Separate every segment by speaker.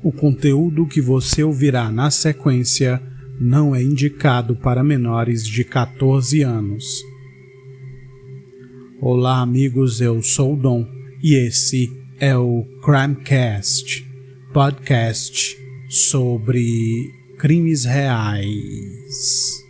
Speaker 1: O conteúdo que você ouvirá na sequência não é indicado para menores de 14 anos. Olá, amigos, eu sou o Dom e esse é o Crimecast, podcast sobre crimes reais.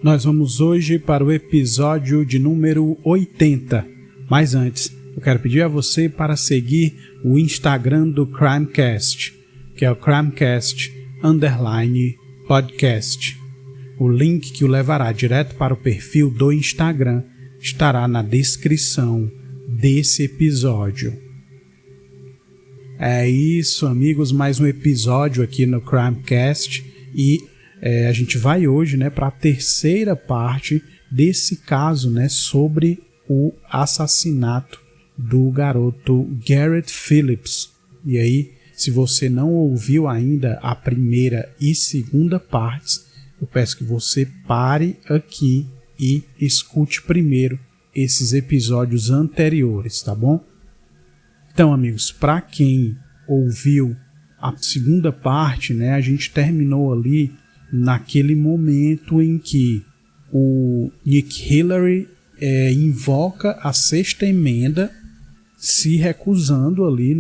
Speaker 1: Nós vamos hoje para o episódio de número 80, mas antes eu quero pedir a você para seguir o Instagram do Crimecast, que é o Crimecast_podcast. O link que o levará direto para o perfil do Instagram estará na descrição desse episódio. É isso, amigos, mais um episódio aqui no Crimecast e a gente vai hoje, para a terceira parte desse caso, sobre o assassinato do garoto Garrett Phillips. E aí, se você não ouviu ainda a primeira e segunda partes, eu peço que você pare aqui e escute primeiro esses episódios anteriores, tá bom? Então, amigos, para quem ouviu a segunda parte, a gente terminou ali naquele momento em que o Nick Hillary invoca a sexta emenda, se recusando ali,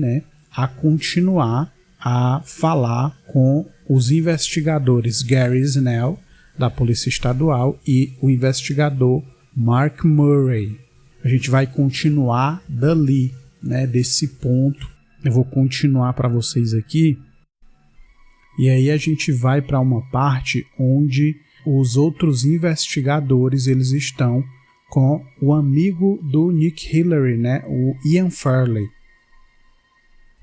Speaker 1: a continuar a falar com os investigadores Gary Snell, da Polícia Estadual, e o investigador Mark Murray. A gente vai continuar dali, desse ponto. Eu vou continuar para vocês aqui. E aí a gente vai para uma parte onde os outros investigadores eles estão com o amigo do Nick Hillary, o Ian Fairley.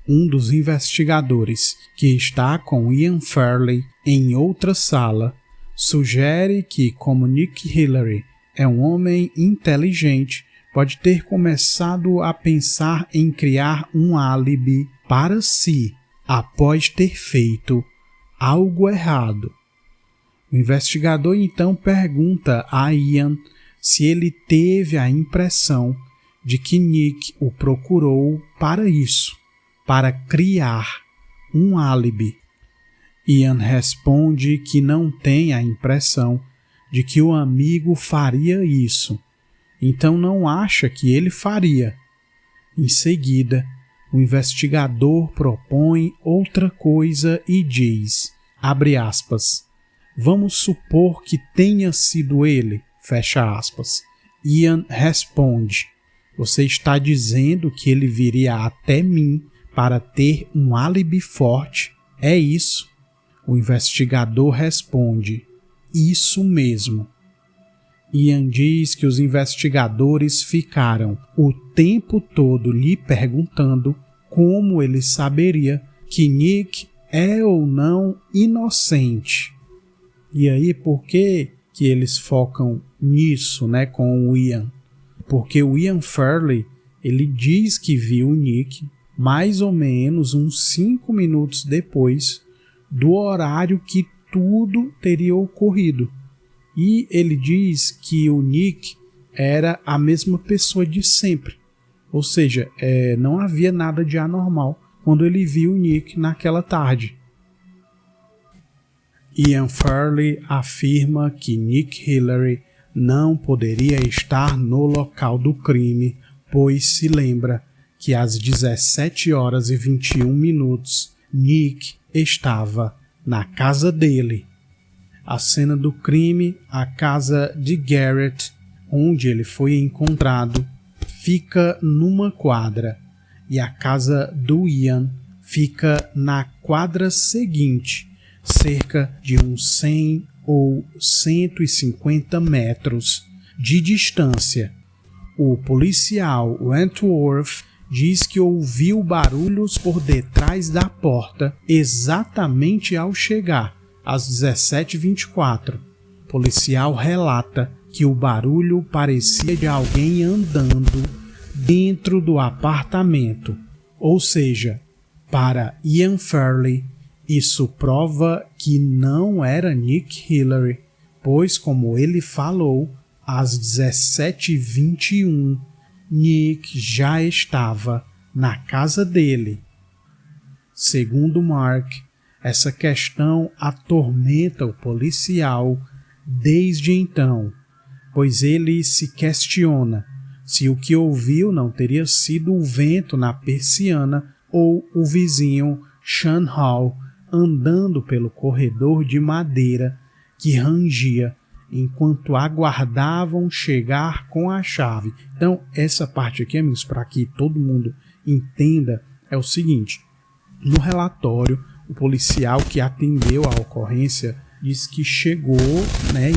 Speaker 1: Um dos investigadores que está com Ian Fairley em outra sala sugere que, como Nick Hillary é um homem inteligente, pode ter começado a pensar em criar um álibi para si após ter feito algo errado. O investigador então pergunta a Ian se ele teve a impressão de que Nick o procurou para isso, para criar um álibi. Ian responde que não tem a impressão de que o amigo faria isso, então não acha que ele faria. Em seguida, o investigador propõe outra coisa e diz, abre aspas, vamos supor que tenha sido ele, fecha aspas. Ian responde, você está dizendo que ele viria até mim para ter um álibi forte? É isso? O investigador responde, isso mesmo. Ian diz que os investigadores ficaram o tempo todo lhe perguntando como ele saberia que Nick é ou não inocente. E aí, por que eles focam nisso, com o Ian? Porque o Ian Fairley, ele diz que viu o Nick mais ou menos uns 5 minutos depois do horário que tudo teria ocorrido. E ele diz que o Nick era a mesma pessoa de sempre. Ou seja, não havia nada de anormal quando ele viu o Nick naquela tarde. Ian Fairley afirma que Nick Hillary não poderia estar no local do crime, pois se lembra que às 17h21 Nick estava na casa dele. A cena do crime, a casa de Garrett, onde ele foi encontrado, fica numa quadra e a casa do Ian fica na quadra seguinte, cerca de uns 100 ou 150 metros de distância. O policial Wentworth diz que ouviu barulhos por detrás da porta exatamente ao chegar, às 17h24. O policial relata que o barulho parecia de alguém andando dentro do apartamento, ou seja, para Ian Fairley, isso prova que não era Nick Hillary, pois, como ele falou, às 17h21, Nick já estava na casa dele. Segundo Mark, essa questão atormenta o policial desde então, pois ele se questiona se o que ouviu não teria sido o vento na persiana ou o vizinho Sean Hall andando pelo corredor de madeira que rangia enquanto aguardavam chegar com a chave. Então, essa parte aqui, amigos, para que todo mundo entenda, é o seguinte: no relatório, o policial que atendeu a ocorrência diz que chegou,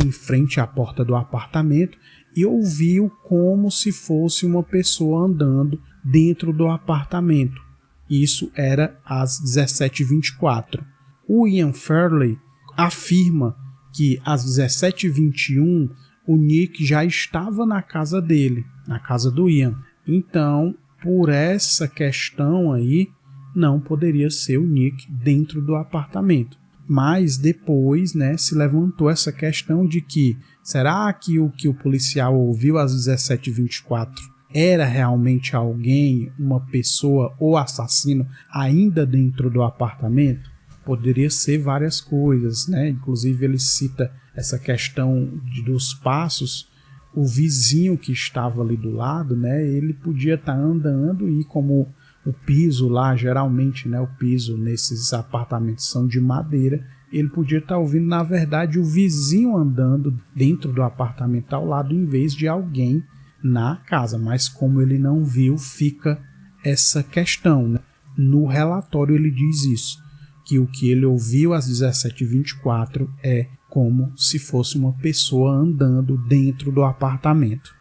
Speaker 1: em frente à porta do apartamento e ouviu como se fosse uma pessoa andando dentro do apartamento. Isso era às 17h24. O Ian Fairley afirma que às 17h21 o Nick já estava na casa dele, na casa do Ian. Então, por essa questão aí, não poderia ser o Nick dentro do apartamento. Mas depois, se levantou essa questão de que será que o policial ouviu às 17h24 era realmente alguém, uma pessoa ou assassino ainda dentro do apartamento? Poderia ser várias coisas, Inclusive ele cita essa questão dos passos. O vizinho que estava ali do lado, ele podia estar andando e como o piso lá, geralmente, o piso nesses apartamentos são de madeira, ele podia estar ouvindo, na verdade, o vizinho andando dentro do apartamento ao lado, em vez de alguém na casa. Mas como ele não viu, fica essa questão, No relatório ele diz isso, que o que ele ouviu às 17h24 é como se fosse uma pessoa andando dentro do apartamento.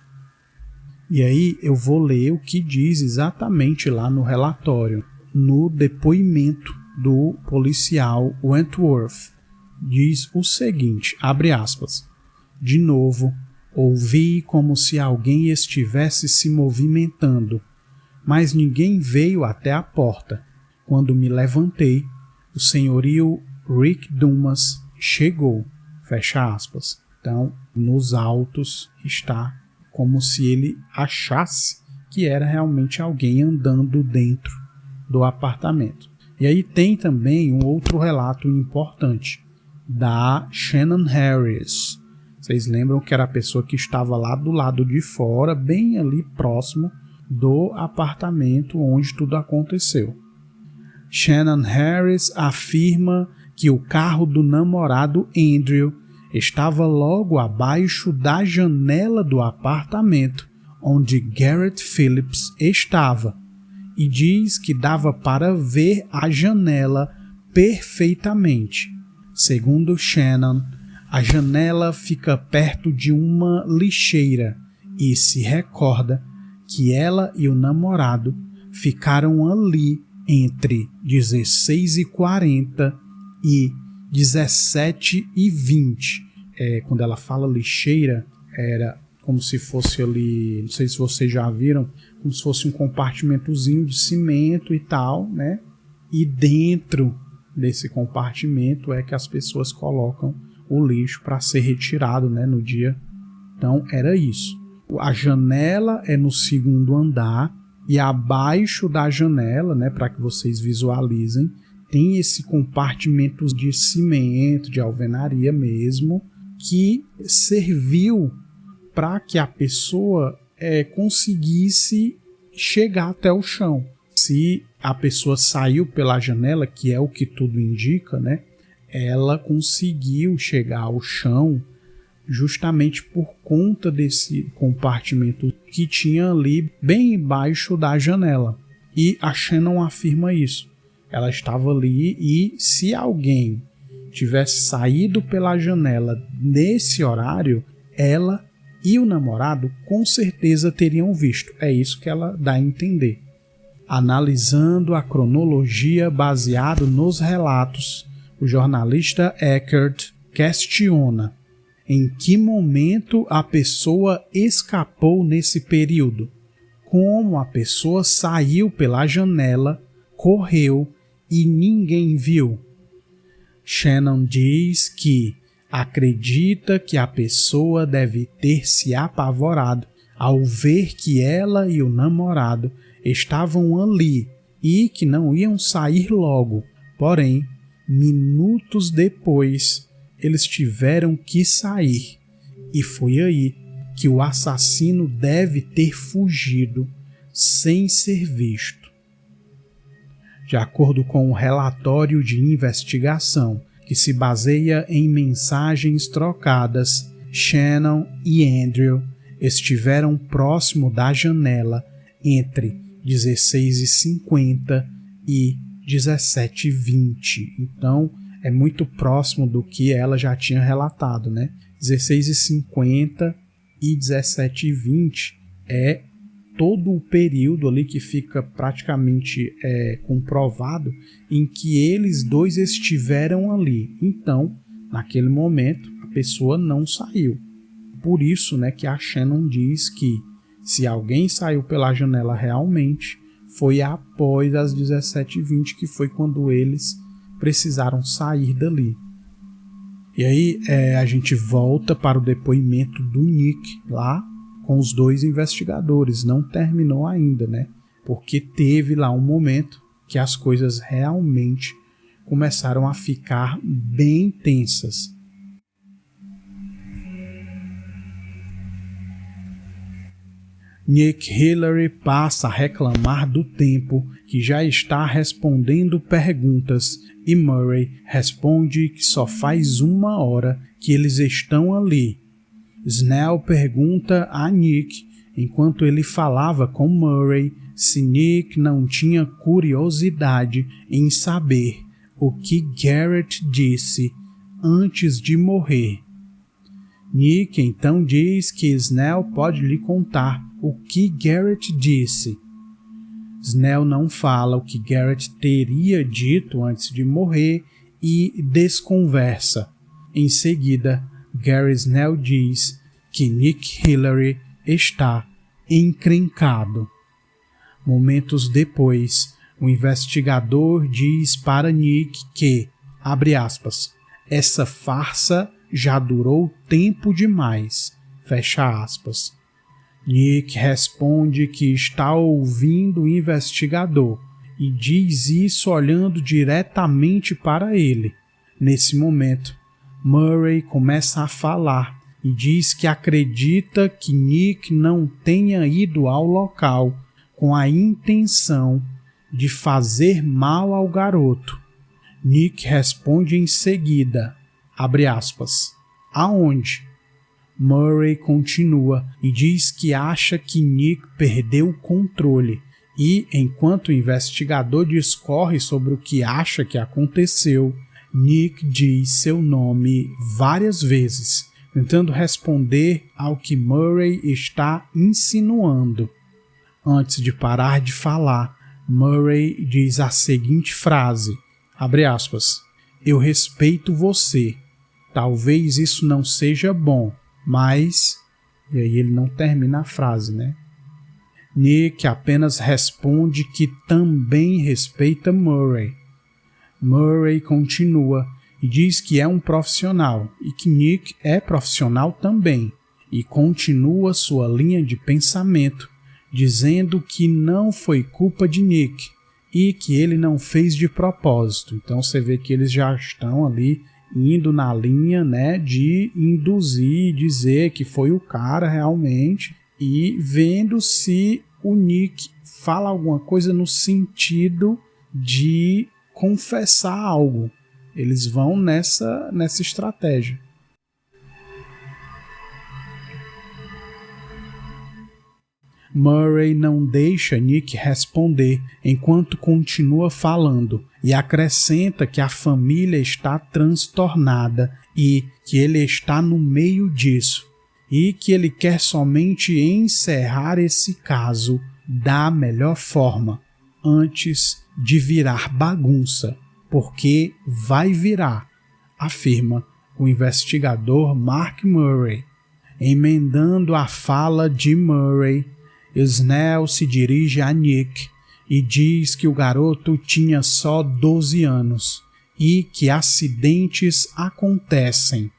Speaker 1: E aí eu vou ler o que diz exatamente lá no relatório, no depoimento do policial Wentworth. Diz o seguinte, abre aspas: de novo, ouvi como se alguém estivesse se movimentando, mas ninguém veio até a porta. Quando me levantei, o senhorio Rick Dumas chegou, fecha aspas. Então, nos autos está como se ele achasse que era realmente alguém andando dentro do apartamento. E aí tem também um outro relato importante da Shannon Harris. Vocês lembram que era a pessoa que estava lá do lado de fora, bem ali próximo do apartamento onde tudo aconteceu. Shannon Harris afirma que o carro do namorado Andrew estava logo abaixo da janela do apartamento onde Garrett Phillips estava e diz que dava para ver a janela perfeitamente. Segundo Shannon, a janela fica perto de uma lixeira e se recorda que ela e o namorado ficaram ali entre 16h40 e 17h20. Quando ela fala lixeira, era como se fosse ali, não sei se vocês já viram, como se fosse um compartimentozinho de cimento e tal, E dentro desse compartimento é que as pessoas colocam o lixo para ser retirado, no dia. Então era isso. A janela é no segundo andar e abaixo da janela, para que vocês visualizem, tem esse compartimento de cimento, de alvenaria mesmo, que serviu para que a pessoa conseguisse chegar até o chão. Se a pessoa saiu pela janela, que é o que tudo indica, ela conseguiu chegar ao chão justamente por conta desse compartimento que tinha ali bem embaixo da janela. E a Shannon afirma isso. Ela estava ali e se alguém tivesse saído pela janela nesse horário, ela e o namorado com certeza teriam visto. É isso que ela dá a entender. Analisando a cronologia baseado nos relatos, o jornalista Eckert questiona em que momento a pessoa escapou nesse período, como a pessoa saiu pela janela, correu e ninguém viu. Shannon diz que acredita que a pessoa deve ter se apavorado ao ver que ela e o namorado estavam ali e que não iam sair logo. Porém, minutos depois, eles tiveram que sair. E foi aí que o assassino deve ter fugido sem ser visto. De acordo com o relatório de investigação, que se baseia em mensagens trocadas, Shannon e Andrew estiveram próximo da janela entre 16h50 e 17h20. Então, é muito próximo do que ela já tinha relatado, né? 16h50 e 17h20 é todo o período ali que fica praticamente comprovado em que eles dois estiveram ali. Então, naquele momento, a pessoa não saiu. Por isso, né, que a Shannon diz que se alguém saiu pela janela realmente, foi após as 17h20, que foi quando eles precisaram sair dali. E aí a gente volta para o depoimento do Nick lá com os dois investigadores. Não terminou ainda, né? Porque teve lá um momento que as coisas realmente começaram a ficar bem tensas. Nick Hillary passa a reclamar do tempo que já está respondendo perguntas e Murray responde que só faz 1 hora que eles estão ali. Snell pergunta a Nick, enquanto ele falava com Murray, se Nick não tinha curiosidade em saber o que Garrett disse antes de morrer. Nick então diz que Snell pode lhe contar o que Garrett disse. Snell não fala o que Garrett teria dito antes de morrer e desconversa. Em seguida, Gary Snell diz que Nick Hillary está encrencado. Momentos depois, o investigador diz para Nick que, abre aspas, essa farsa já durou tempo demais, fecha aspas. Nick responde que está ouvindo o investigador e diz isso olhando diretamente para ele. Nesse momento, Murray começa a falar e diz que acredita que Nick não tenha ido ao local com a intenção de fazer mal ao garoto. Nick responde em seguida, abre aspas, aonde? Murray continua e diz que acha que Nick perdeu o controle e, enquanto o investigador discorre sobre o que acha que aconteceu, Nick diz seu nome várias vezes, tentando responder ao que Murray está insinuando. Antes de parar de falar, Murray diz a seguinte frase, abre aspas, eu respeito você, talvez isso não seja bom, mas... E aí ele não termina a frase, né? Nick apenas responde que também respeita Murray. Murray continua e diz que é um profissional e que Nick é profissional também, e continua sua linha de pensamento, dizendo que não foi culpa de Nick e que ele não fez de propósito. Então você vê que eles já estão ali indo na linha, né, de induzir, dizer que foi o cara realmente e vendo se o Nick fala alguma coisa no sentido de confessar algo. Eles vão nessa estratégia. Murray não deixa Nick responder enquanto continua falando. e acrescenta que a família está transtornada e que ele está no meio disso e que ele quer somente encerrar esse caso da melhor forma, antes de virar bagunça, porque vai virar, afirma o investigador Mark Murray. Emendando a fala de Murray, Snell se dirige a Nick e diz que o garoto tinha só 12 anos e que acidentes acontecem.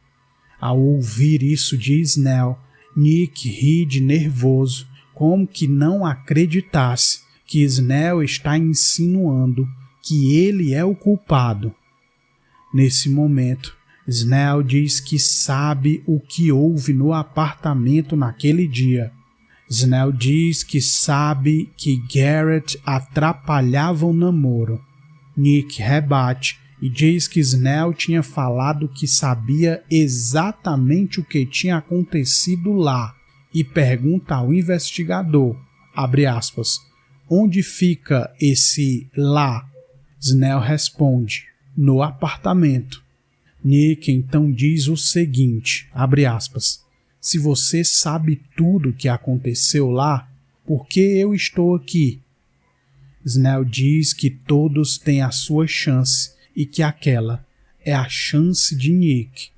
Speaker 1: Ao ouvir isso de Snell, Nick ri de nervoso, como que não acreditasse que Snell está insinuando que ele é o culpado. Nesse momento, Snell diz que sabe o que houve no apartamento naquele dia. Snell diz que sabe que Garrett atrapalhava o namoro. Nick rebate e diz que Snell tinha falado que sabia exatamente o que tinha acontecido lá e pergunta ao investigador, abre aspas, onde fica esse lá? Snell responde, no apartamento. Nick então diz o seguinte, abre aspas, se você sabe tudo o que aconteceu lá, por que eu estou aqui? Snell diz que todos têm a sua chance e que aquela é a chance de Nick.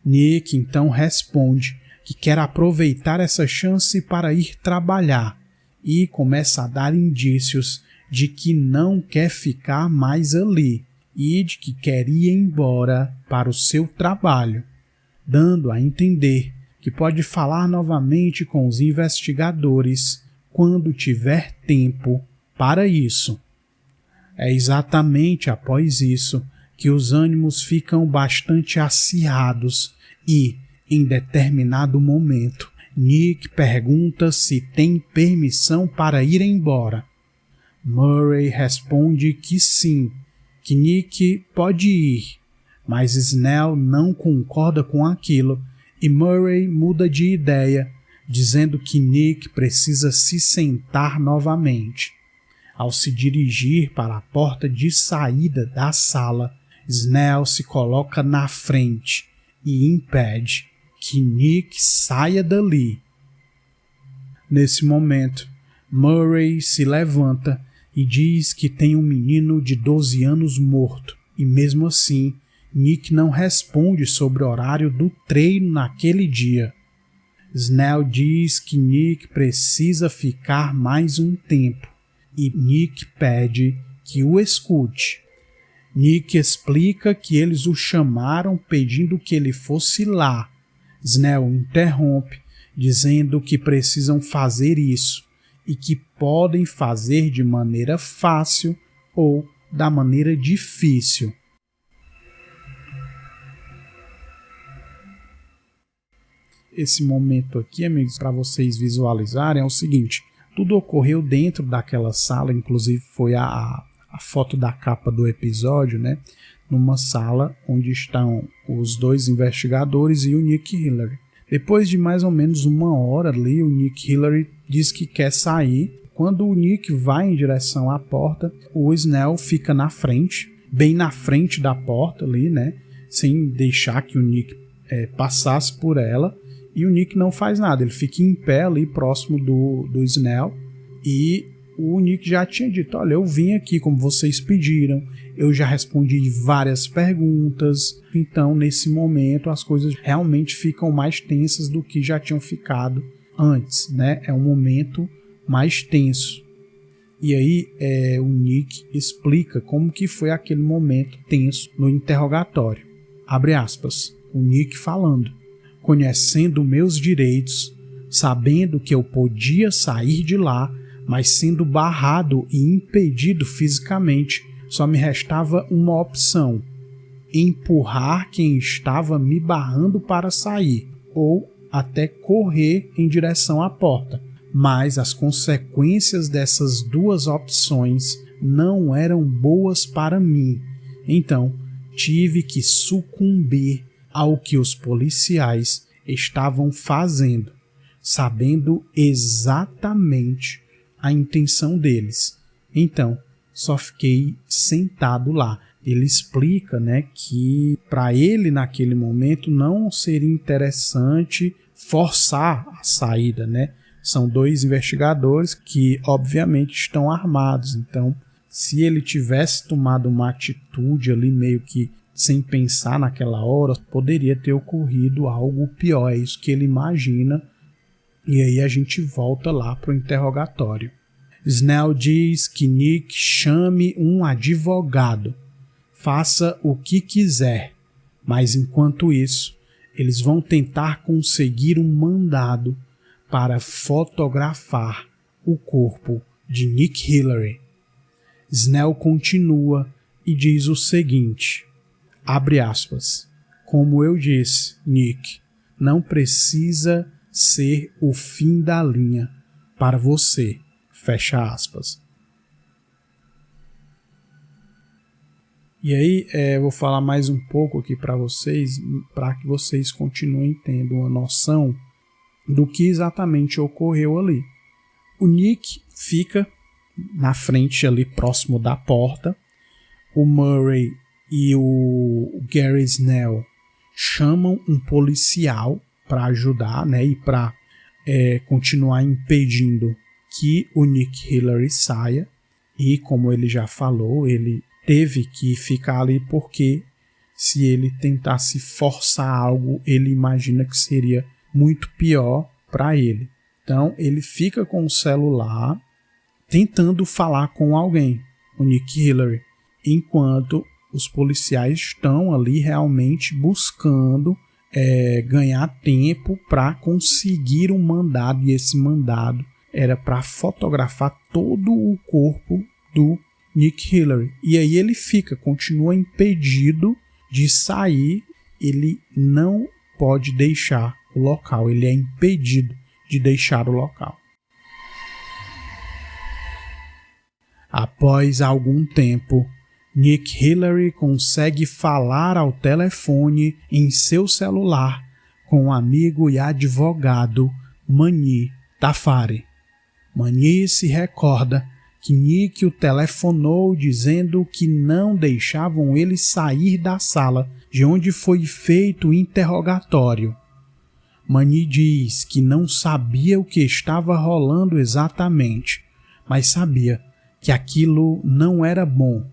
Speaker 1: Nick então responde que quer aproveitar essa chance para ir trabalhar e começa a dar indícios de que não quer ficar mais ali e de que quer ir embora para o seu trabalho, dando a entender que pode falar novamente com os investigadores quando tiver tempo para isso. É exatamente após isso que os ânimos ficam bastante acirrados e, em determinado momento, Nick pergunta se tem permissão para ir embora. Murray responde que sim, que Nick pode ir, mas Snell não concorda com aquilo e Murray muda de ideia, dizendo que Nick precisa se sentar novamente. Ao se dirigir para a porta de saída da sala, Snell se coloca na frente e impede que Nick saia dali. Nesse momento, Murray se levanta e diz que tem um menino de 12 anos morto, e mesmo assim, Nick não responde sobre o horário do treino naquele dia. Snell diz que Nick precisa ficar mais um tempo, e Nick pede que o escute. Nick explica que eles o chamaram pedindo que ele fosse lá. Snell interrompe, dizendo que precisam fazer isso e que podem fazer de maneira fácil ou da maneira difícil. Esse momento aqui, amigos, para vocês visualizarem, é o seguinte: tudo ocorreu dentro daquela sala, inclusive foi a foto da capa do episódio, né? Numa sala onde estão os dois investigadores e o Nick Hillary. Depois de mais ou menos uma hora ali, o Nick Hillary diz que quer sair. Quando o Nick vai em direção à porta, o Snell fica na frente, bem na frente da porta ali, né? Sem deixar que o Nick passasse por ela. E o Nick não faz nada, ele fica em pé ali próximo do Snell. E o Nick já tinha dito, olha, eu vim aqui como vocês pediram, eu já respondi várias perguntas, então nesse momento as coisas realmente ficam mais tensas do que já tinham ficado antes, né? É um momento mais tenso. E aí o Nick explica como que foi aquele momento tenso no interrogatório. Abre aspas, o Nick falando, conhecendo meus direitos, sabendo que eu podia sair de lá, mas sendo barrado e impedido fisicamente, só me restava uma opção: empurrar quem estava me barrando para sair, ou até correr em direção à porta. Mas as consequências dessas duas opções não eram boas para mim. Então, tive que sucumbir ao que os policiais estavam fazendo, sabendo exatamente a intenção deles. Então, só fiquei sentado lá. Ele explica, né, que para ele naquele momento não seria interessante forçar a saída, né? São 2 investigadores que obviamente estão armados, então se ele tivesse tomado uma atitude ali meio que sem pensar naquela hora, poderia ter ocorrido algo pior, é isso que ele imagina. E aí a gente volta lá para o interrogatório. Snell diz que Nick chame um advogado, faça o que quiser, mas enquanto isso, eles vão tentar conseguir um mandado para fotografar o corpo de Nick Hillary. Snell continua e diz o seguinte, abre aspas, como eu disse, Nick, não precisa ser o fim da linha para você, fecha aspas. E aí eu vou falar mais um pouco aqui para vocês, para que vocês continuem tendo uma noção do que exatamente ocorreu ali. O Nick fica na frente ali, próximo da porta. O Murray e o Gary Snell chamam um policial para ajudar, né, e para continuar impedindo que o Nick Hillary saia. E como ele já falou, ele teve que ficar ali porque se ele tentasse forçar algo, ele imagina que seria muito pior para ele. Então ele fica com o celular tentando falar com alguém, o Nick Hillary, enquanto os policiais estão ali realmente buscando ganhar tempo para conseguir um mandado, e esse mandado era para fotografar todo o corpo do Nick Hillary. E aí ele continua impedido de sair, ele não pode deixar o local, ele é impedido de deixar o local. Após algum tempo, Nick Hillary consegue falar ao telefone em seu celular com o amigo e advogado Mani Tafari. Mani se recorda que Nick o telefonou dizendo que não deixavam ele sair da sala de onde foi feito o interrogatório. Mani diz que não sabia o que estava rolando exatamente, mas sabia que aquilo não era bom.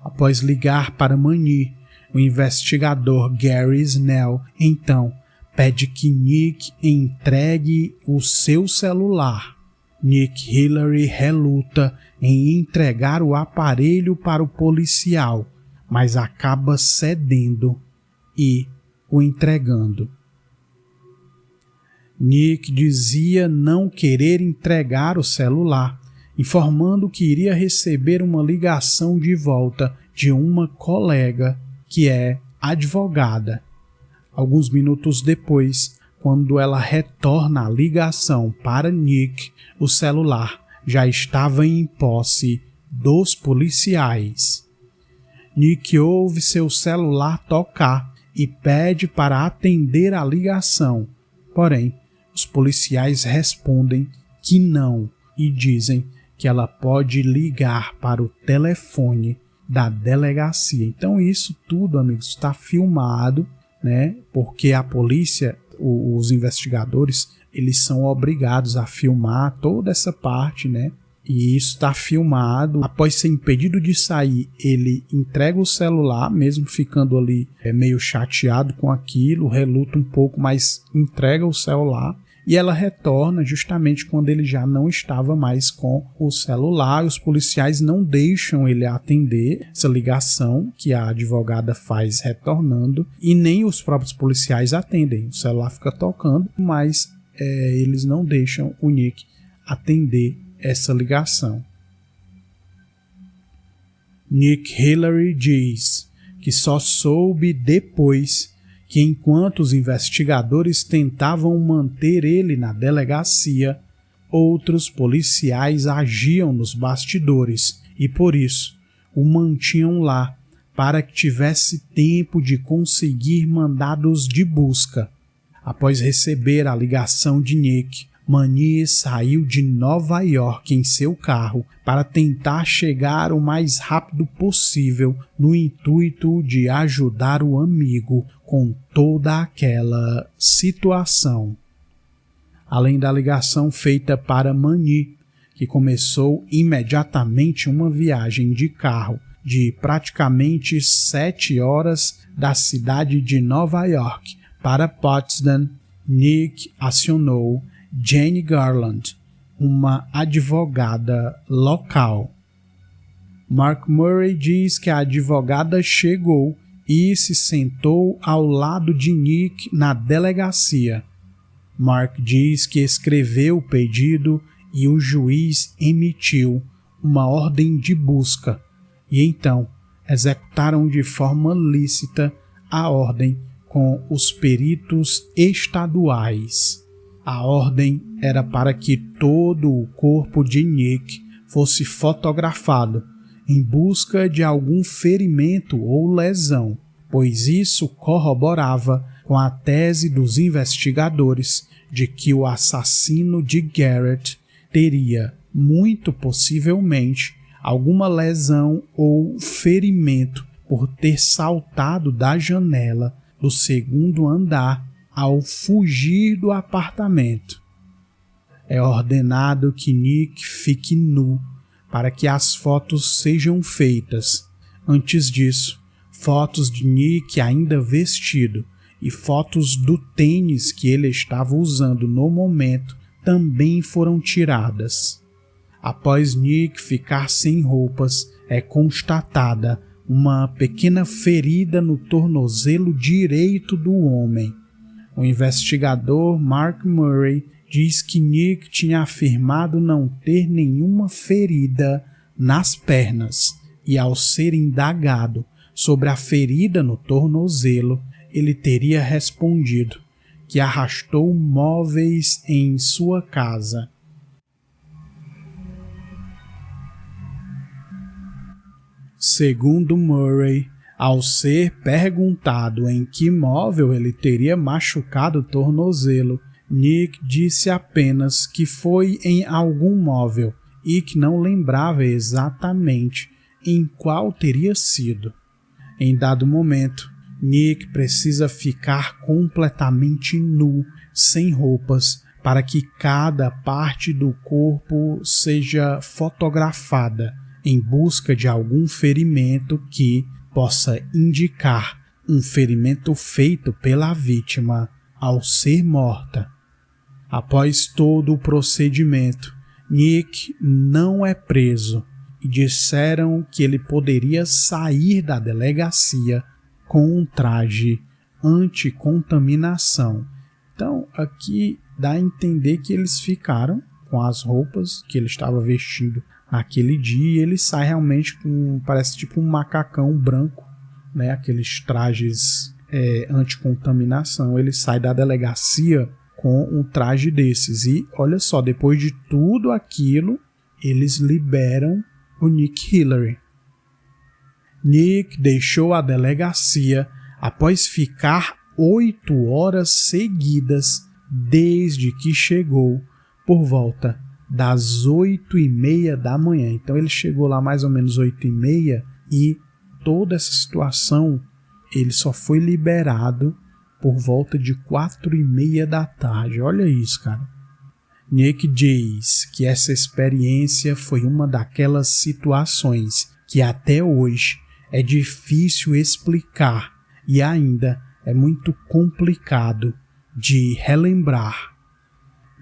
Speaker 1: Após ligar para Mani, o investigador Gary Snell então pede que Nick entregue o seu celular. Nick Hillary reluta em entregar o aparelho para o policial, mas acaba cedendo e o entregando. Nick dizia não querer entregar o celular, informando que iria receber uma ligação de volta de uma colega que é advogada. Alguns minutos depois, quando ela retorna a ligação para Nick, o celular já estava em posse dos policiais. Nick ouve seu celular tocar e pede para atender a ligação, porém, os policiais respondem que não e dizem que ela pode ligar para o telefone da delegacia. Então isso tudo, amigos, está filmado, né? Porque a polícia, os investigadores, eles são obrigados a filmar toda essa parte, né? E isso está filmado. Após ser impedido de sair, ele entrega o celular, mesmo ficando ali meio chateado com aquilo, reluta um pouco, mas entrega o celular. E ela retorna justamente quando ele já não estava mais com o celular. Os policiais não deixam ele atender essa ligação que a advogada faz retornando, e nem os próprios policiais atendem. O celular fica tocando, mas eles não deixam o Nick atender essa ligação. Nick Hillary diz que só soube depois que enquanto os investigadores tentavam manter ele na delegacia, outros policiais agiam nos bastidores e por isso o mantinham lá para que tivesse tempo de conseguir mandados de busca. Após receber a ligação de Nick, Manny saiu de Nova York em seu carro para tentar chegar o mais rápido possível no intuito de ajudar o amigo com toda aquela situação. Além da ligação feita para Manny, que começou imediatamente uma viagem de carro de praticamente 7 horas da cidade de Nova York para Potsdam, Nick acionou Jane Garland, uma advogada local. Mark Murray diz que a advogada chegou e se sentou ao lado de Nick na delegacia. Mark diz que escreveu o pedido e o juiz emitiu uma ordem de busca e então executaram de forma lícita a ordem com os peritos estaduais. A ordem era para que todo o corpo de Nick fosse fotografado em busca de algum ferimento ou lesão, pois isso corroborava com a tese dos investigadores de que o assassino de Garrett teria, muito possivelmente, alguma lesão ou ferimento por ter saltado da janela do 2º andar ao fugir do apartamento. É ordenado que Nick fique nu para que as fotos sejam feitas. Antes disso, fotos de Nick ainda vestido e fotos do tênis que ele estava usando no momento também foram tiradas. Após Nick ficar sem roupas, é constatada uma pequena ferida no tornozelo direito do homem. O investigador Mark Murray diz que Nick tinha afirmado não ter nenhuma ferida nas pernas e, ao ser indagado sobre a ferida no tornozelo, ele teria respondido que arrastou móveis em sua casa. Segundo Murray, ao ser perguntado em que móvel ele teria machucado o tornozelo, Nick disse apenas que foi em algum móvel e que não lembrava exatamente em qual teria sido. Em dado momento, Nick precisa ficar completamente nu, sem roupas, para que cada parte do corpo seja fotografada em busca de algum ferimento que possa indicar um ferimento feito pela vítima ao ser morta. Após todo o procedimento, Nick não é preso e disseram que ele poderia sair da delegacia com um traje anticontaminação. Então, aqui dá a entender que eles ficaram com as roupas que ele estava vestindo naquele dia e ele sai realmente com, parece tipo um macacão branco, né? Aqueles trajes anticontaminação. Ele sai da delegacia com um traje desses e, olha só, depois de tudo aquilo, eles liberam o Nick Hillary. Nick deixou a delegacia após ficar 8 horas seguidas desde que chegou por volta das 8h30 da manhã. Então ele chegou lá mais ou menos 8h30 e toda essa situação ele só foi liberado por volta de 4h30 da tarde. Olha isso, cara. Nick diz que essa experiência foi uma daquelas situações que até hoje é difícil explicar e ainda é muito complicado de relembrar.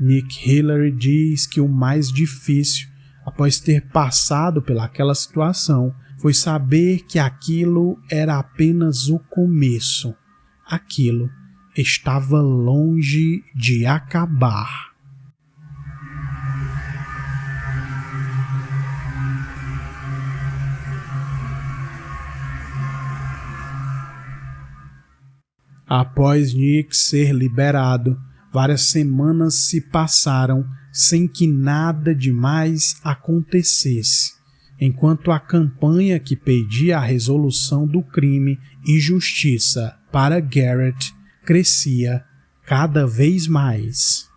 Speaker 1: Nick Hillary diz que o mais difícil, após ter passado pelaquela situação, foi saber que aquilo era apenas o começo. Aquilo estava longe de acabar. Após Nick ser liberado, várias semanas se passaram sem que nada demais acontecesse, enquanto a campanha que pedia a resolução do crime e justiça para Garrett crescia cada vez mais.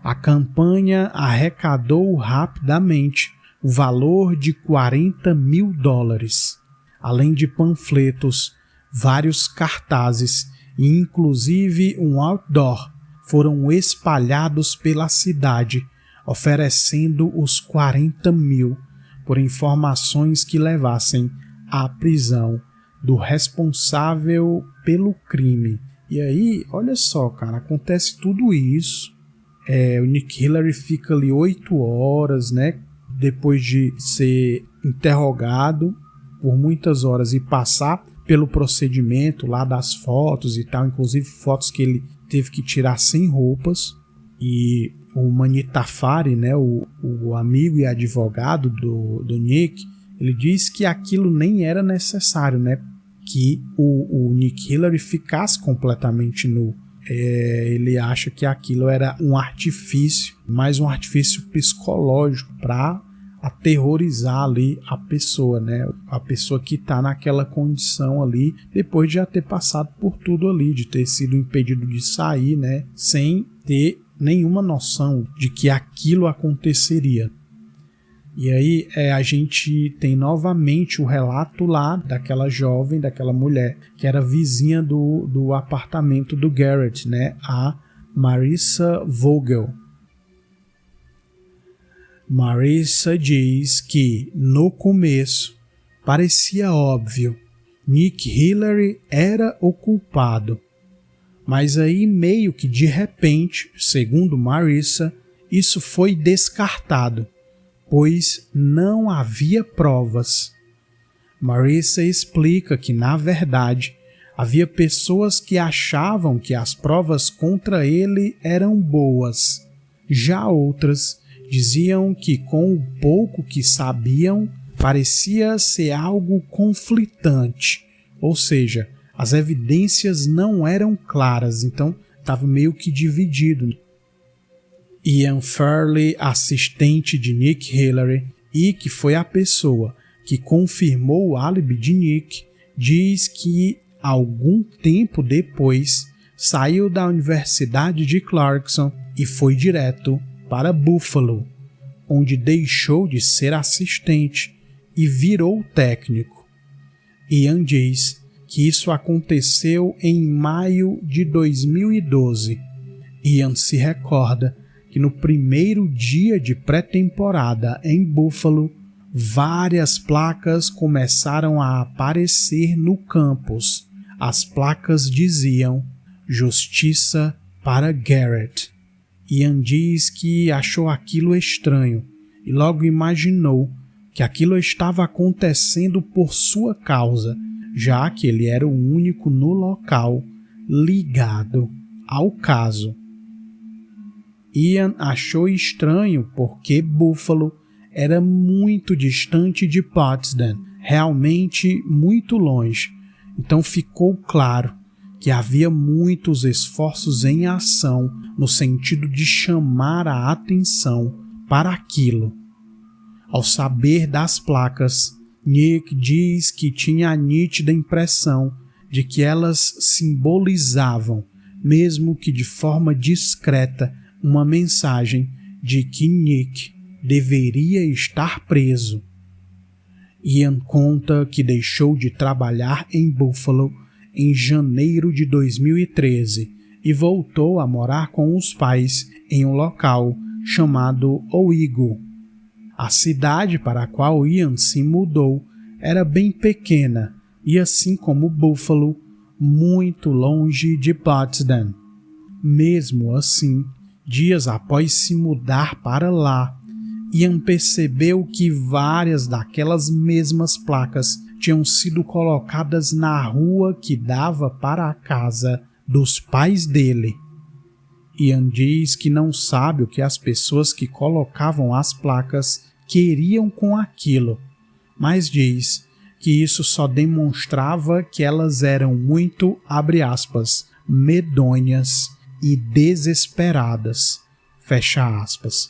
Speaker 1: A campanha arrecadou rapidamente o valor de $40 mil, além de panfletos, vários cartazes e inclusive um outdoor foram espalhados pela cidade, oferecendo os 40 mil por informações que levassem à prisão do responsável pelo crime. E aí, olha só, cara, acontece tudo isso. O Nick Hillary fica ali 8 horas, né? Depois de ser interrogado por muitas horas e passar pelo procedimento lá das fotos e tal, inclusive fotos que ele teve que tirar sem roupas. E o Mani Tafari, né, o amigo e advogado do Nick, ele diz que aquilo nem era necessário, né, que o Nick Hillary ficasse completamente nu. Ele acha que aquilo era um artifício, mais um artifício psicológico para aterrorizar ali a pessoa, né? A pessoa que está naquela condição ali, depois de já ter passado por tudo ali, de ter sido impedido de sair, né? Sem ter nenhuma noção de que aquilo aconteceria. E aí a gente tem novamente o relato lá daquela jovem, daquela mulher, que era vizinha do apartamento do Garrett, né? A Marissa Vogel. Marissa diz que, no começo, parecia óbvio, Nick Hillary era o culpado. Mas aí, meio que de repente, segundo Marissa, isso foi descartado, pois não havia provas. Marissa explica que, na verdade, havia pessoas que achavam que as provas contra ele eram boas. Já outras diziam que, com o pouco que sabiam, parecia ser algo conflitante, ou seja, as evidências não eram claras, então estava meio que dividido. Ian Fairley, assistente de Nick Hillary e que foi a pessoa que confirmou o álibi de Nick, diz que algum tempo depois saiu da Universidade de Clarkson e foi direto para Buffalo, onde deixou de ser assistente e virou técnico. Ian diz que isso aconteceu em maio de 2012. Ian se recorda que no primeiro dia de pré-temporada em Buffalo, várias placas começaram a aparecer no campus. As placas diziam "Justiça para Garrett". Ian diz que achou aquilo estranho e logo imaginou que aquilo estava acontecendo por sua causa, já que ele era o único no local ligado ao caso. Ian achou estranho porque Buffalo era muito distante de Potsdam, realmente muito longe. Então ficou claro que havia muitos esforços em ação no sentido de chamar a atenção para aquilo. Ao saber das placas, Nick diz que tinha a nítida impressão de que elas simbolizavam, mesmo que de forma discreta, uma mensagem de que Nick deveria estar preso. Ian conta que deixou de trabalhar em Buffalo em janeiro de 2013 e voltou a morar com os pais em um local chamado Owego. A cidade para a qual Ian se mudou era bem pequena e, assim como Buffalo, muito longe de Potsdam. Mesmo assim, dias após se mudar para lá, Ian percebeu que várias daquelas mesmas placas tinham sido colocadas na rua que dava para a casa dos pais dele. Ian diz que não sabe o que as pessoas que colocavam as placas queriam com aquilo, mas diz que isso só demonstrava que elas eram muito, abre aspas, medonhas e desesperadas, fecha aspas.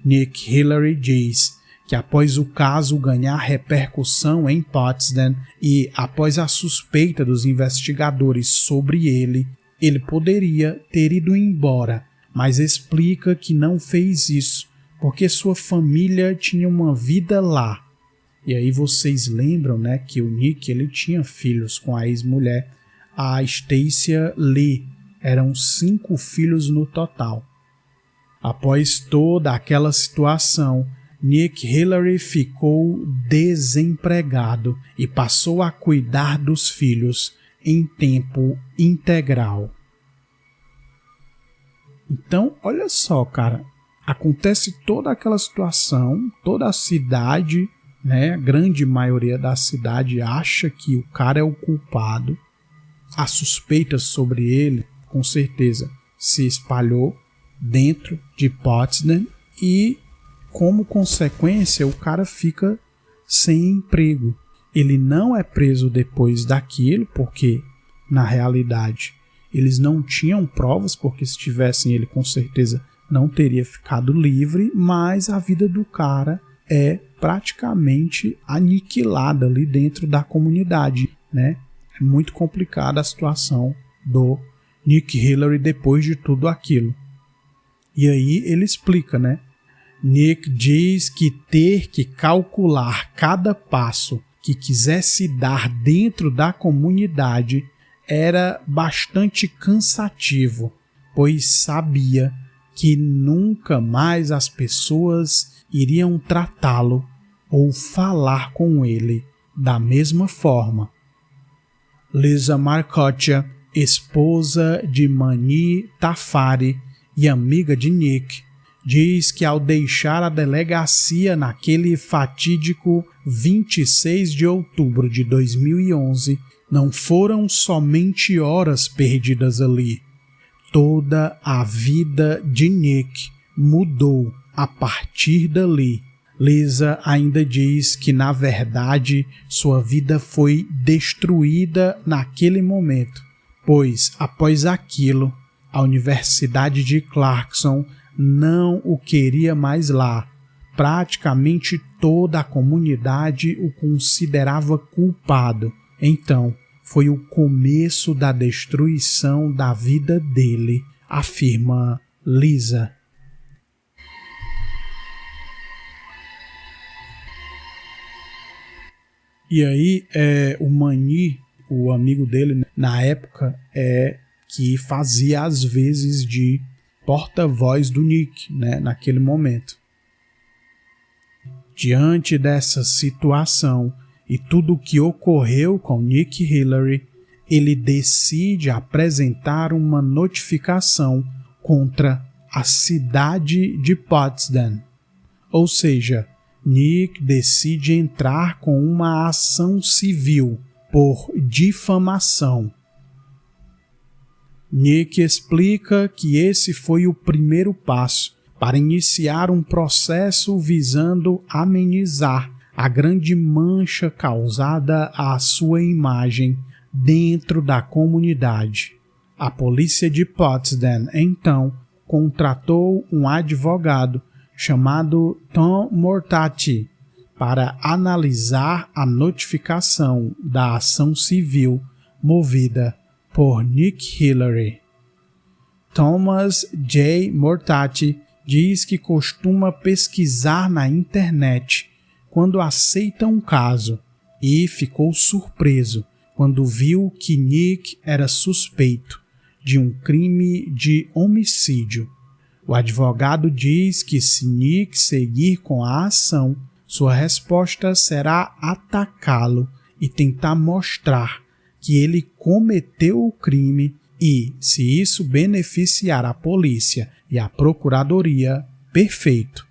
Speaker 1: Nick Hillary diz que após o caso ganhar repercussão em Potsdam e após a suspeita dos investigadores sobre ele poderia ter ido embora, mas explica que não fez isso porque sua família tinha uma vida lá. E aí vocês lembram, né, que o Nick ele tinha filhos com a ex-mulher, a Stacia Lee. Eram 5 filhos no total. Após toda aquela situação, Nick Hillary ficou desempregado e passou a cuidar dos filhos em tempo integral. Então, olha só, cara, acontece toda aquela situação, toda a cidade, né, a grande maioria da cidade acha que o cara é o culpado. A suspeita sobre ele, com certeza, se espalhou dentro de Potsdam e, como consequência, o cara fica sem emprego. Ele não é preso depois daquilo, porque, na realidade, eles não tinham provas, porque se tivessem, ele com certeza não teria ficado livre, mas a vida do cara é praticamente aniquilada ali dentro da comunidade, né? É muito complicada a situação do Nick Hillary depois de tudo aquilo. E aí ele explica, né? Nick diz que ter que calcular cada passo que quisesse dar dentro da comunidade era bastante cansativo, pois sabia que nunca mais as pessoas iriam tratá-lo ou falar com ele da mesma forma. Lisa Marcotte, esposa de Mani Tafari e amiga de Nick, diz que ao deixar a delegacia naquele fatídico 26 de outubro de 2011, não foram somente horas perdidas ali. Toda a vida de Nick mudou a partir dali. Lisa ainda diz que, na verdade, sua vida foi destruída naquele momento, pois, após aquilo, a Universidade de Clarkson não o queria mais lá. Praticamente toda a comunidade o considerava culpado. Então, foi o começo da destruição da vida dele, afirma Lisa. E aí, o Mani, o amigo dele, na época, que fazia às vezes de porta-voz do Nick, né, naquele momento. Diante dessa situação e tudo o que ocorreu com Nick Hillary, ele decide apresentar uma notificação contra a cidade de Potsdam. Ou seja, Nick decide entrar com uma ação civil por difamação. Nick explica que esse foi o primeiro passo para iniciar um processo visando amenizar a grande mancha causada à sua imagem dentro da comunidade. A polícia de Potsdam, então, contratou um advogado chamado Tom Mortati para analisar a notificação da ação civil movida por Nick Hillary. Thomas J. Mortati diz que costuma pesquisar na internet quando aceita um caso e ficou surpreso quando viu que Nick era suspeito de um crime de homicídio. O advogado diz que se Nick seguir com a ação, sua resposta será atacá-lo e tentar mostrar que ele cometeu o crime e, se isso beneficiar a polícia e a procuradoria, perfeito.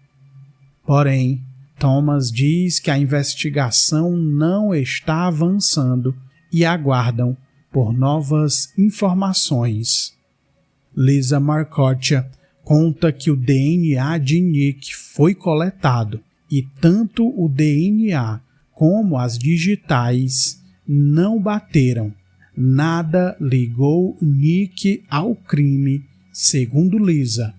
Speaker 1: Porém, Thomas diz que a investigação não está avançando e aguardam por novas informações. Lisa Marcotte conta que o DNA de Nick foi coletado e tanto o DNA como as digitais não bateram. Nada ligou Nick ao crime, segundo Lisa.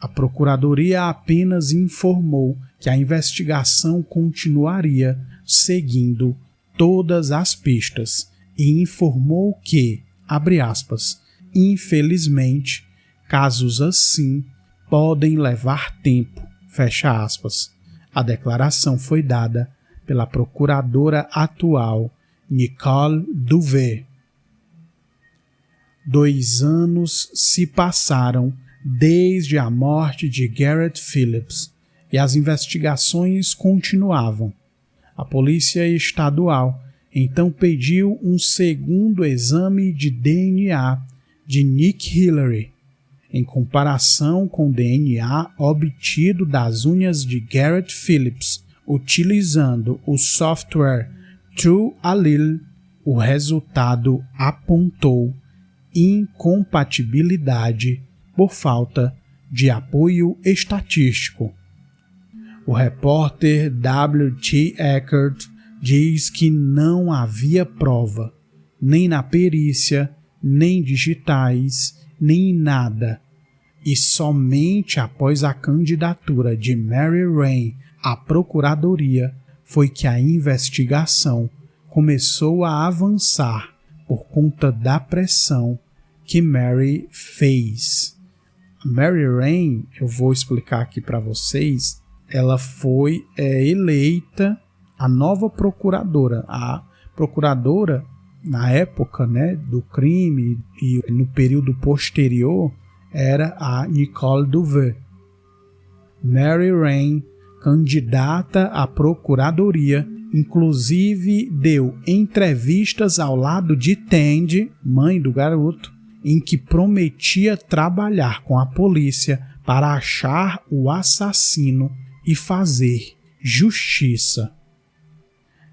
Speaker 1: A procuradoria apenas informou que a investigação continuaria seguindo todas as pistas e informou que, abre aspas, infelizmente, Casos assim podem levar tempo. Fecha aspas. A declaração foi dada pela procuradora atual, Nicole Duvet. 2 anos se passaram desde a morte de Garrett Phillips e as investigações continuavam. A polícia estadual então pediu um segundo exame de DNA de Nick Hillary, em comparação com o DNA obtido das unhas de Garrett Phillips, utilizando o software TrueAllele. O resultado apontou incompatibilidade por falta de apoio estatístico. O repórter W.T. Eckert diz que não havia prova, nem na perícia, nem digitais, nem nada. E somente após a candidatura de Mary Rain à procuradoria foi que a investigação começou a avançar por conta da pressão que Mary fez. Mary Rain, eu vou explicar aqui para vocês, ela foi eleita a nova procuradora. A procuradora, na época, né, do crime e no período posterior, era a Nicole Duvet. Mary Rain, candidata à procuradoria, inclusive deu entrevistas ao lado de Tandy, mãe do garoto, em que prometia trabalhar com a polícia para achar o assassino e fazer justiça.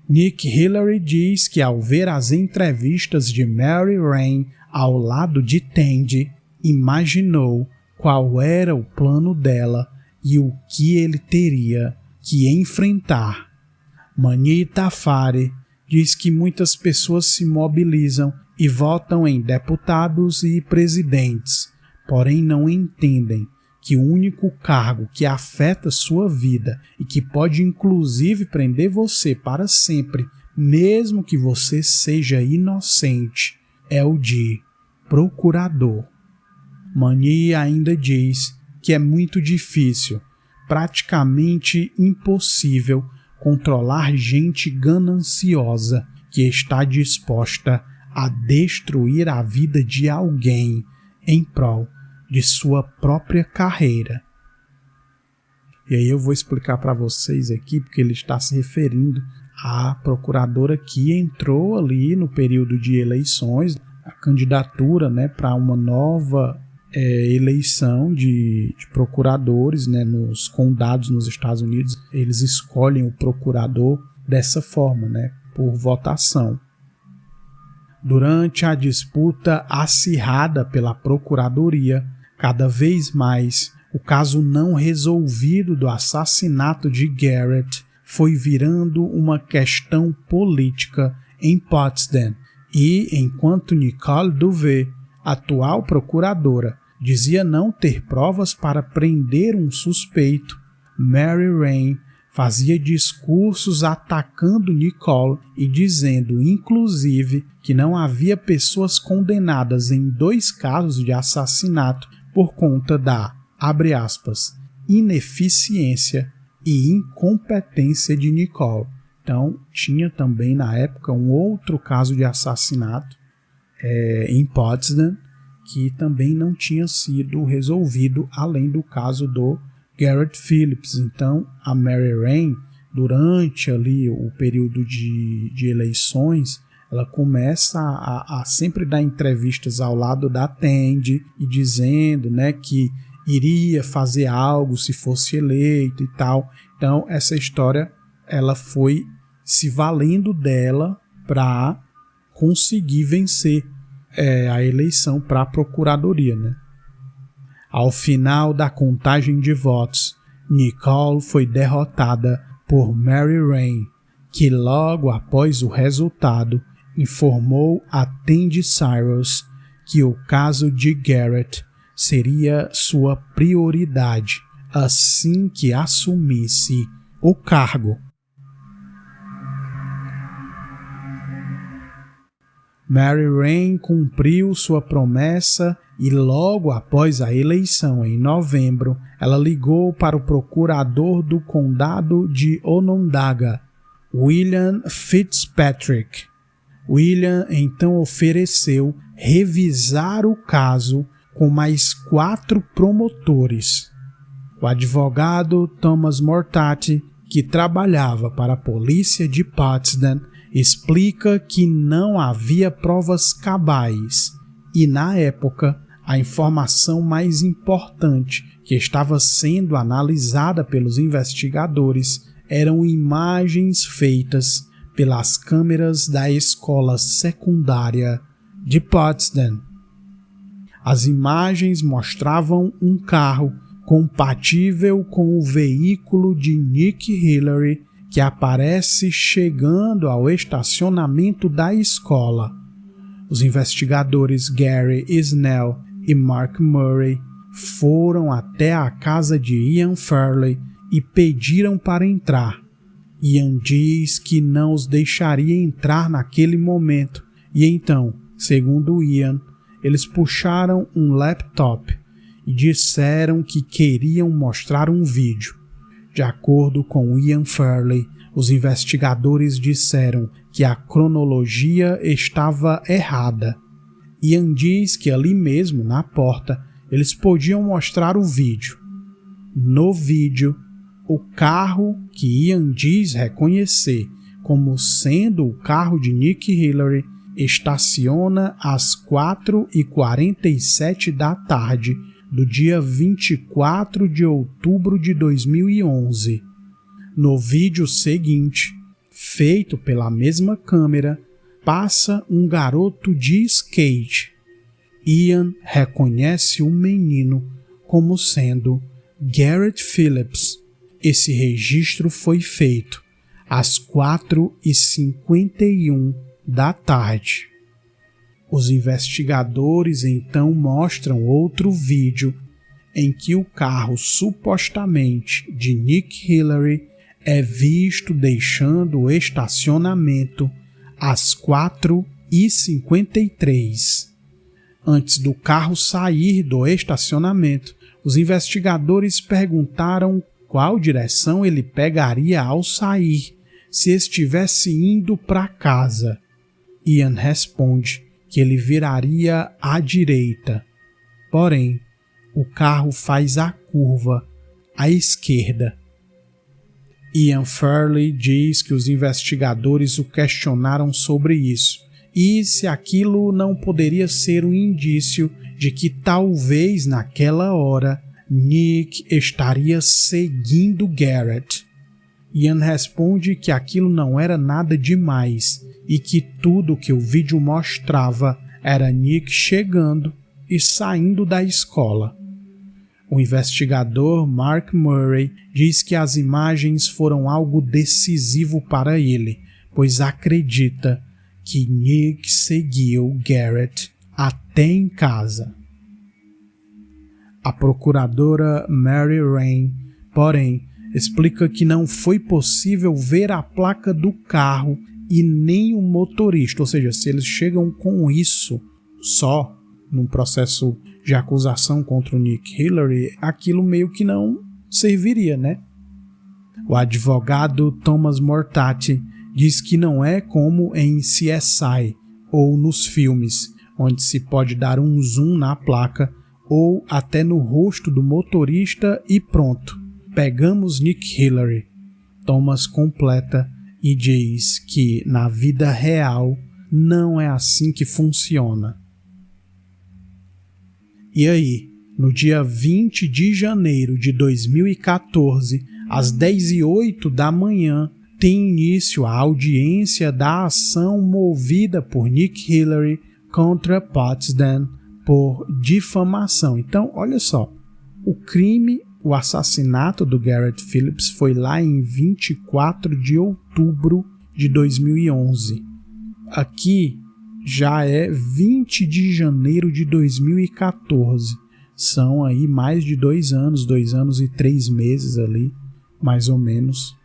Speaker 1: Nick Hillary diz que ao ver as entrevistas de Mary Rain ao lado de Tandy, imaginou qual era o plano dela e o que ele teria que enfrentar. Mani Tafari diz que muitas pessoas se mobilizam e votam em deputados e presidentes, porém não entendem que o único cargo que afeta sua vida e que pode inclusive prender você para sempre, mesmo que você seja inocente, é o de procurador. Mani ainda diz que é muito difícil, praticamente impossível, controlar gente gananciosa que está disposta a destruir a vida de alguém em prol de sua própria carreira. E aí eu vou explicar para vocês aqui, porque ele está se referindo à procuradora que entrou ali no período de eleições, a candidatura, né, para uma nova eleição de procuradores, né, nos condados nos Estados Unidos. Eles escolhem o procurador dessa forma, né, por votação. Durante a disputa acirrada pela procuradoria, cada vez mais o caso não resolvido do assassinato de Garrett foi virando uma questão política em Potsdam, e enquanto Nicole Duvet, atual procuradora, dizia não ter provas para prender um suspeito, Mary Rain fazia discursos atacando Nicole e dizendo, inclusive, que não havia pessoas condenadas em 2 casos de assassinato por conta da, abre aspas, ineficiência e incompetência de Nicole. Então, tinha também na época um outro caso de assassinato em Potsdam que também não tinha sido resolvido, além do caso do Garrett Phillips. Então, a Mary Rain, durante ali o período de eleições, ela começa a sempre dar entrevistas ao lado da Tandy e dizendo, né, que iria fazer algo se fosse eleito e tal. Então, essa história ela foi se valendo dela para conseguir vencer a eleição para a procuradoria, né? Ao final da contagem de votos, Nicole foi derrotada por Mary Rain, que logo após o resultado informou a Tandy Cyrus que o caso de Garrett seria sua prioridade assim que assumisse o cargo. Mary Rain cumpriu sua promessa e logo após a eleição, em novembro, ela ligou para o procurador do condado de Onondaga, William Fitzpatrick. William então ofereceu revisar o caso com mais 4 promotores. O advogado Thomas Mortati, que trabalhava para a polícia de Potsdam, explica que não havia provas cabais e, na época, a informação mais importante que estava sendo analisada pelos investigadores eram imagens feitas pelas câmeras da escola secundária de Potsdam. As imagens mostravam um carro compatível com o veículo de Nick Hillary que aparece chegando ao estacionamento da escola. Os investigadores Gary Snell e Mark Murray foram até a casa de Ian Fairley e pediram para entrar. Ian diz que não os deixaria entrar naquele momento e então, segundo Ian, eles puxaram um laptop e disseram que queriam mostrar um vídeo. De acordo com Ian Fairley, os investigadores disseram que a cronologia estava errada. Ian diz que ali mesmo, na porta, eles podiam mostrar o vídeo. No vídeo, o carro que Ian diz reconhecer como sendo o carro de Nick Hillary estaciona às 4h47 da tarde do dia 24 de outubro de 2011. No vídeo seguinte, feito pela mesma câmera, passa um garoto de skate. Ian reconhece o menino como sendo Garrett Phillips. Esse registro foi feito às 4h51 da tarde. Os investigadores então mostram outro vídeo em que o carro supostamente de Nick Hillary é visto deixando o estacionamento às 4h53. Antes do carro sair do estacionamento, os investigadores perguntaram qual direção ele pegaria ao sair se estivesse indo para casa. Ian responde que ele viraria à direita. Porém, o carro faz a curva à esquerda. Ian Fairley diz que os investigadores o questionaram sobre isso e se aquilo não poderia ser um indício de que talvez naquela hora Nick estaria seguindo Garrett. Ian responde que aquilo não era nada demais e que tudo que o vídeo mostrava era Nick chegando e saindo da escola. O investigador Mark Murray diz que as imagens foram algo decisivo para ele, pois acredita que Nick seguiu Garrett até em casa. A procuradora Mary Rain, porém, explica que não foi possível ver a placa do carro e nem o motorista, ou seja, se eles chegam com isso só num processo de acusação contra o Nick Hillary, aquilo meio que não serviria, né? O advogado Thomas Mortati diz que não é como em CSI ou nos filmes, onde se pode dar um zoom na placa ou até no rosto do motorista e pronto, pegamos Nick Hillary. Thomas completa e diz que na vida real não é assim que funciona. E aí, no dia 20 de janeiro de 2014, às 10h08 da manhã, tem início a audiência da ação movida por Nick Hillary contra Potsdam por difamação. Então, olha só, o assassinato do Garrett Phillips foi lá em 24 de outubro de 2011. Aqui já é 20 de janeiro de 2014. São aí mais de 2 anos e 3 meses ali, mais ou menos.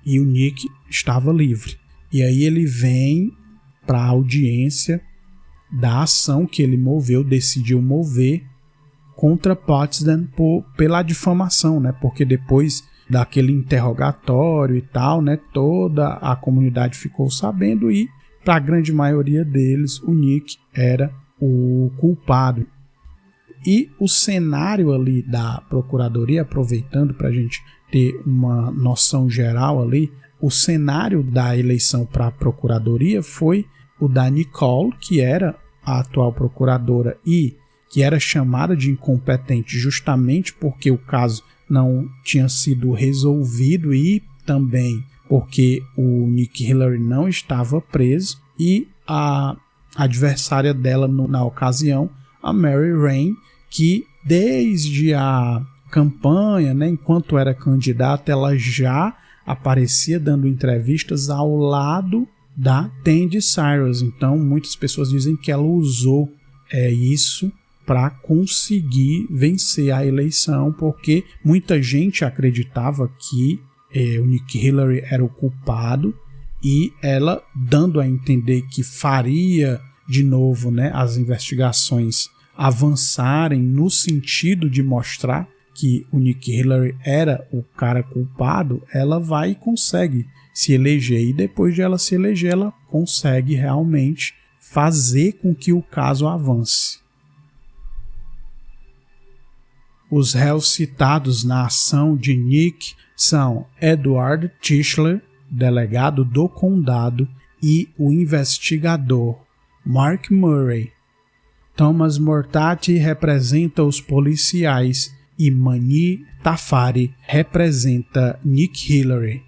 Speaker 1: E o Nick estava livre. E aí ele vem para a audiência da ação que ele decidiu mover contra Potsdam pela difamação, né? Porque depois daquele interrogatório e tal, né, toda a comunidade ficou sabendo e, para a grande maioria deles, o Nick era o culpado. E o cenário ali da procuradoria, aproveitando para a gente ter uma noção geral ali, o cenário da eleição para a procuradoria foi o da Nicole, que era a atual procuradora e que era chamada de incompetente justamente porque o caso não tinha sido resolvido e também porque o Nick Hillary não estava preso, e a adversária dela na ocasião, a Mary Rain, que desde a campanha, né, enquanto era candidata, ela já aparecia dando entrevistas ao lado da Tandy Cyrus. Então muitas pessoas dizem que ela usou isso para conseguir vencer a eleição, porque muita gente acreditava que o Nick Hillary era o culpado, e ela dando a entender que faria de novo, né, as investigações avançarem no sentido de mostrar que o Nick Hillary era o cara culpado, ela vai e consegue se eleger, e depois de ela se eleger, ela consegue realmente fazer com que o caso avance. Os réus citados na ação de Nick são Edward Tischler, delegado do condado, e o investigador Mark Murray. Thomas Mortati representa os policiais e Mani Tafari representa Nick Hillary.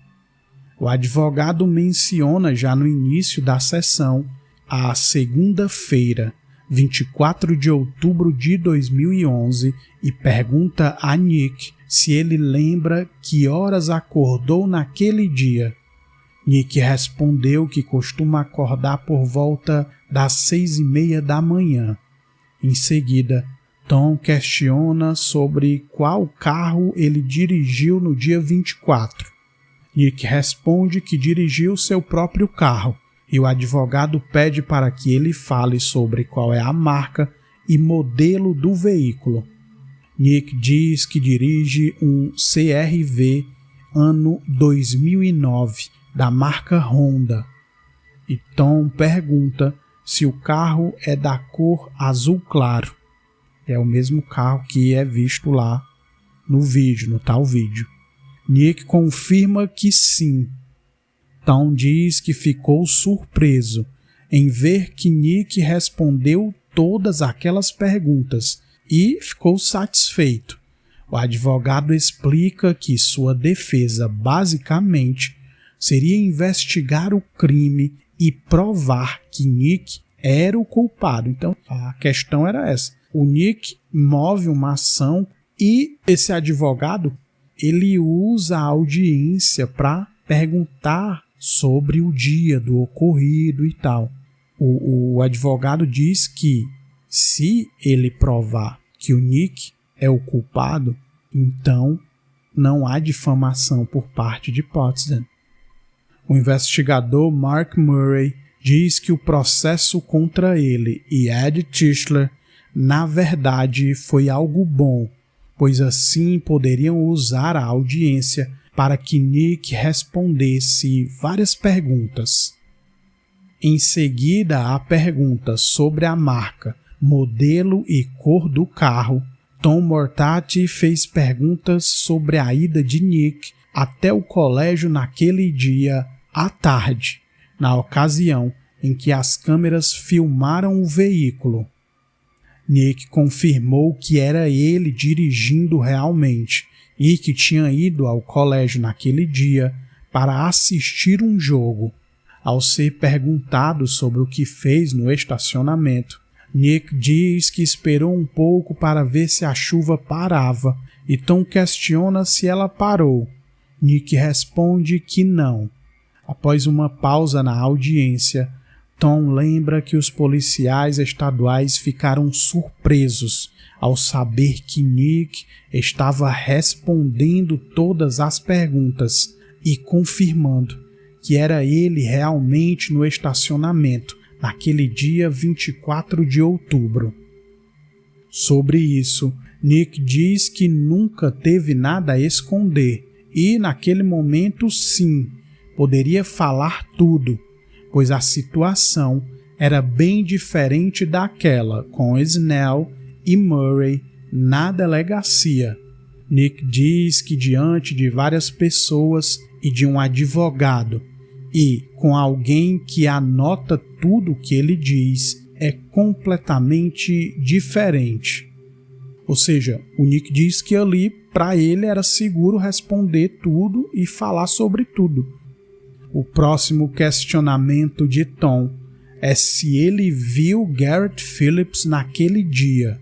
Speaker 1: O advogado menciona já no início da sessão a segunda-feira, 24 de outubro de 2011, e pergunta a Nick se ele lembra que horas acordou naquele dia. Nick respondeu que costuma acordar por volta das 6:30 da manhã. Em seguida, Tom questiona sobre qual carro ele dirigiu no dia 24. Nick responde que dirigiu seu próprio carro, e o advogado pede para que ele fale sobre qual é a marca e modelo do veículo. Nick diz que dirige um CR-V ano 2009 da marca Honda, e Tom pergunta se o carro é da cor azul claro. É o mesmo carro que é visto lá no vídeo, no tal vídeo. Nick confirma que sim. Tom diz que ficou surpreso em ver que Nick respondeu todas aquelas perguntas e ficou satisfeito. O advogado explica que sua defesa basicamente seria investigar o crime e provar que Nick era o culpado. Então a questão era essa. O Nick move uma ação e esse advogado ele usa a audiência para perguntar sobre o dia do ocorrido e tal. O advogado diz que se ele provar que o Nick é o culpado, então não há difamação por parte de Potsdam. O investigador Mark Murray diz que o processo contra ele e Ed Tischler, na verdade, foi algo bom, pois assim poderiam usar a audiência para que Nick respondesse várias perguntas. Em seguida, a pergunta sobre a marca, modelo e cor do carro, Tom Mortati fez perguntas sobre a ida de Nick até o colégio naquele dia à tarde, na ocasião em que as câmeras filmaram o veículo. Nick confirmou que era ele dirigindo realmente e que tinha ido ao colégio naquele dia para assistir um jogo. Ao ser perguntado sobre o que fez no estacionamento, Nick diz que esperou um pouco para ver se a chuva parava e Tom questiona se ela parou. Nick responde que não. Após uma pausa na audiência, Tom lembra que os policiais estaduais ficaram surpresos ao saber que Nick estava respondendo todas as perguntas e confirmando que era ele realmente no estacionamento naquele dia 24 de outubro. Sobre isso, Nick diz que nunca teve nada a esconder e, naquele momento, sim, poderia falar tudo, pois a situação era bem diferente daquela com Snell e Murray na delegacia. Nick diz que diante de várias pessoas e de um advogado e com alguém que anota tudo o que ele diz é completamente diferente. Ou seja, o Nick diz que ali para ele era seguro responder tudo e falar sobre tudo. O próximo questionamento de Tom é se ele viu Garrett Phillips naquele dia,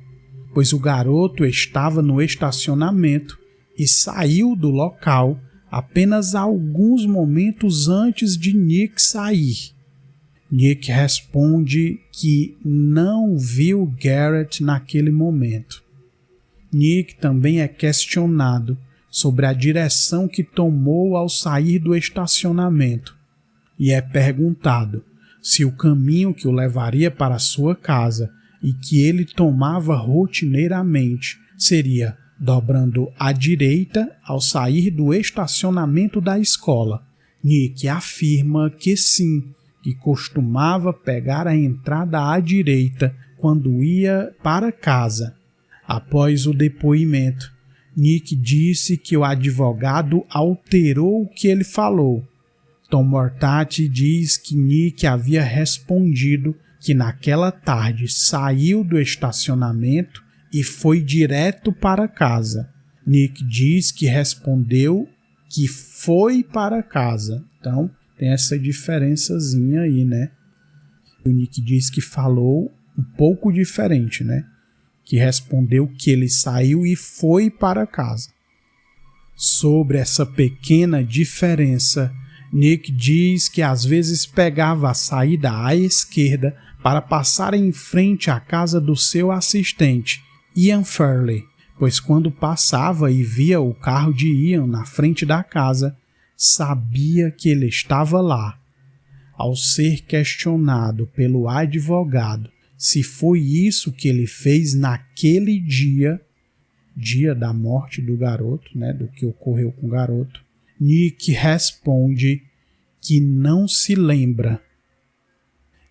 Speaker 1: pois o garoto estava no estacionamento e saiu do local apenas alguns momentos antes de Nick sair. Nick responde que não viu Garrett naquele momento. Nick também é questionado sobre a direção que tomou ao sair do estacionamento e é perguntado se o caminho que o levaria para sua casa e que ele tomava rotineiramente seria dobrando à direita ao sair do estacionamento da escola. Nick afirma que sim, que costumava pegar a entrada à direita quando ia para casa. Após o depoimento, Nick disse que o advogado alterou o que ele falou. Tom Mortati diz que Nick havia respondido que naquela tarde saiu do estacionamento e foi direto para casa. Nick diz que respondeu que foi para casa. Então, tem essa diferençazinha aí, né? O Nick diz que falou um pouco diferente, né? Que respondeu que ele saiu e foi para casa. Sobre essa pequena diferença, Nick diz que às vezes pegava a saída à esquerda para passar em frente à casa do seu assistente, Ian Fairley, pois quando passava e via o carro de Ian na frente da casa, sabia que ele estava lá. Ao ser questionado pelo advogado se foi isso que ele fez naquele dia da morte do garoto, né, do que ocorreu com o garoto, Nick responde que não se lembra.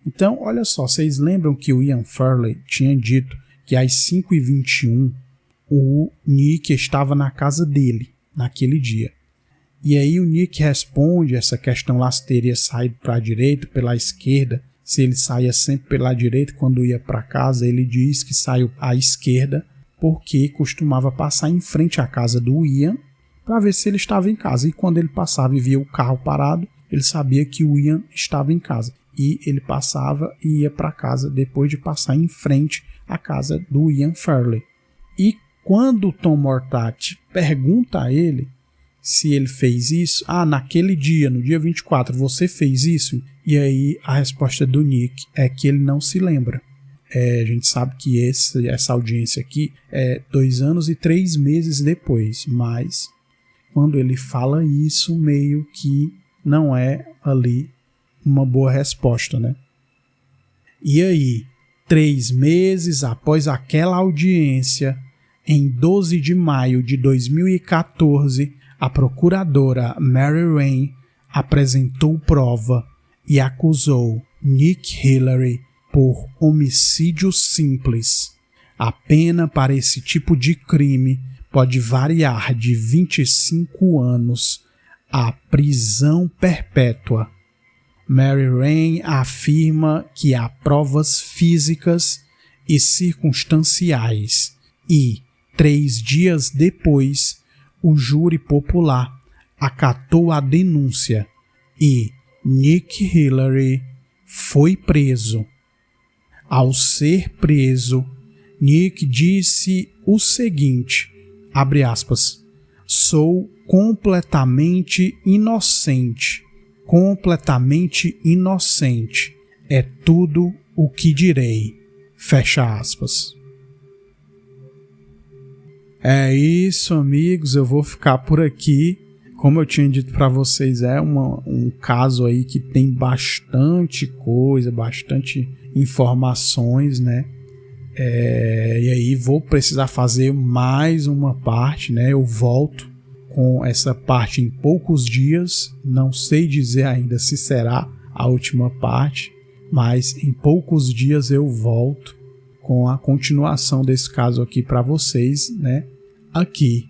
Speaker 1: Então, olha só, vocês lembram que o Ian Fairley tinha dito que às 5h21 o Nick estava na casa dele naquele dia. E aí o Nick responde essa questão lá se teria saído para a direita, pela esquerda, se ele saía sempre pela direita quando ia para casa. Ele diz que saiu à esquerda porque costumava passar em frente à casa do Ian para ver se ele estava em casa. E quando ele passava e via o carro parado, ele sabia que o Ian estava em casa. E ele passava e ia para casa depois de passar em frente à casa do Ian Fairley. E quando o Tom Mortati pergunta a ele se ele fez isso, naquele dia, no dia 24, você fez isso? E aí a resposta do Nick é que ele não se lembra. A gente sabe que essa audiência aqui é 2 anos e 3 meses depois, mas quando ele fala isso, meio que não é ali uma boa resposta, né? E aí, 3 meses após aquela audiência, em 12 de maio de 2014, a procuradora Mary Rain apresentou prova e acusou Nick Hillary por homicídio simples. A pena para esse tipo de crime pode variar de 25 anos a prisão perpétua. Mary Rain afirma que há provas físicas e circunstanciais e, 3 dias depois, o júri popular acatou a denúncia e Nick Hillary foi preso. Ao ser preso, Nick disse o seguinte, abre aspas, sou completamente inocente, é tudo o que direi, fecha aspas. É isso, amigos, eu vou ficar por aqui como eu tinha dito para vocês, é um caso aí que tem bastante coisa, bastante informações, né? E aí vou precisar fazer mais uma parte, né? Eu volto com essa parte em poucos dias, não sei dizer ainda se será a última parte, mas em poucos dias eu volto com a continuação desse caso aqui para vocês, né? Aqui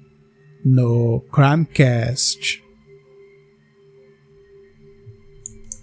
Speaker 1: no Crimecast.